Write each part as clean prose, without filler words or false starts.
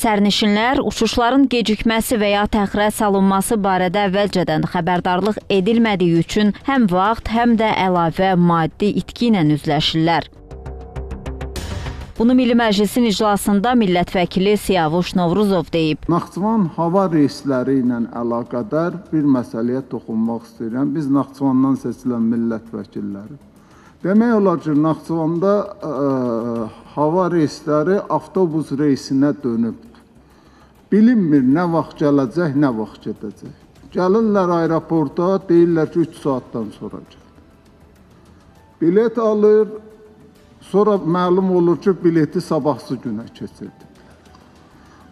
Sərnişinlər uçuşların gecikməsi və ya təxirə salınması barədə əvvəlcədən xəbərdarlıq edilmədiyi üçün həm vaxt, həm də əlavə maddi itki ilə üzləşirlər. Bunu Milli Məclisin iclasında millət vəkili Siyavuş Novruzov deyib. Naxçıvan hava reysləri ilə əlaqədar bir məsələyə toxunmaq istəyirəm. Biz Naxçıvandan seçilən millət vəkilləri. Demək olar ki, Naxçıvanda hava reysləri avtobus reysinə dönübdür. Bilinmir nə vaxt gələcək, nə vaxt gedəcək. Gəlirlər aeroporta, deyirlər ki, 3 saatdan sonra gəlir. Bilet alır, sonra məlum olur ki, bileti sabahsı günə keçirdi.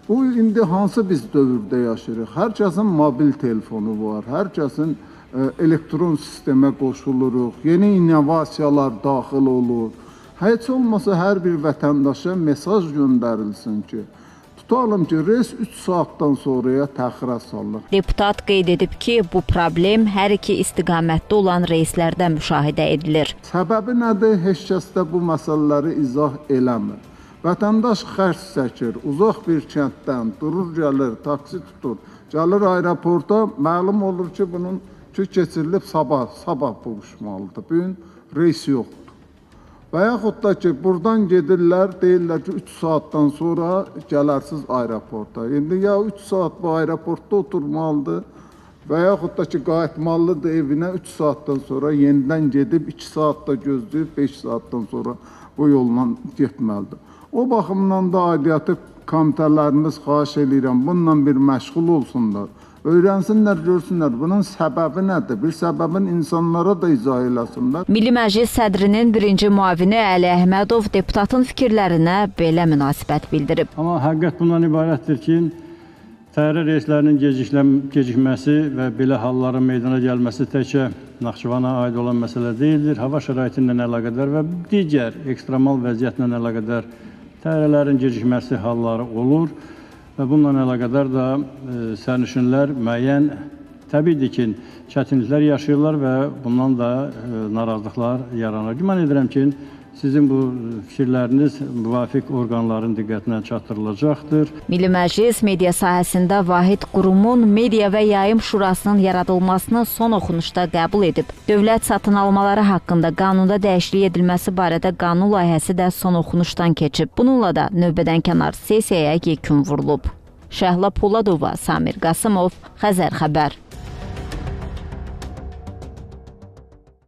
Bu, indi hansı biz dövrdə yaşayırıq? Hər kəsin mobil telefonu var, hər kəsin elektron sistemə qoşuluruq, yeni innovasiyalar daxil olur. Heç olmasa hər bir vətəndaşa mesaj göndərilsin ki, tutalım ki, reys 3 saatdan sonraya təxirə salınır. Deputat qeyd edib ki, bu problem hər iki istiqamətdə olan reyslərdə müşahidə edilir. Səbəbi nədir? Heç kəs də bu məsələləri izah eləmir. Vətəndaş xərc çəkir, uzaq bir kənddən durur, gəlir, taksi tutur, gəlir aeroporta, məlum olur ki, bunun keçirilib sabah buluşmalıdır. Bugün reys yoxdur. Və yaxud da ki, buradan gedirlər, deyirlər ki, 3 saatdan sonra gələrsiniz aeroporta. İndi ya 3 saat bu aeroportda oturmalıdır və yaxud da ki, qayıtmalıdır evinə 3 saatdan sonra yenidən gedib 2 saatda gözləyib 5 saatdan sonra bu yolla getməlidir. O baxımdan da aidiyyatı komitələrimiz xahiş edirəm, bununla bir məşğul olsunlar. Öyrənsinlər, görsünlər, bunun səbəbi nədir? Bir səbəbin insanlara da izah eləsinlər. Milli Məclis sədrinin birinci müavini Əli Əhmədov deputatın fikirlərinə belə münasibət bildirib. Amma həqiqət bundan ibarətdir ki, təyyarə reyslərinin gecikməsi və belə halların meydana gəlməsi təkcə Naxçıvana aid olan məsələ deyildir. Hava şəraiti ilə əlaqədar və digər ekstremal vəziyyətlə əlaqədar təyyarələrin gecikməsi halları olur. Və bununla əlaqədar da sərnişinlər müəyyən, təbiidir ki, çətinliklər yaşayırlar və bundan da narazılıqlar yaranır. Güman edirəm ki, sizin bu fikirləriniz müvafiq orqanların diqqətinə çatdırılacaqdır. Milli Məclis media sahəsində vahid qurumun Media və Yayım Şurasının yaradılmasını son oxunuşda qəbul edib. Dövlət satın almaları haqqında qanunda dəyişiklik edilməsi barədə qanun layihəsi də son oxunuşdan keçib. Bununla da növbədənkənar sessiyaya yekun vurulub. Şəhla Poladova, Samir Qasımov, Xəzər xəbər.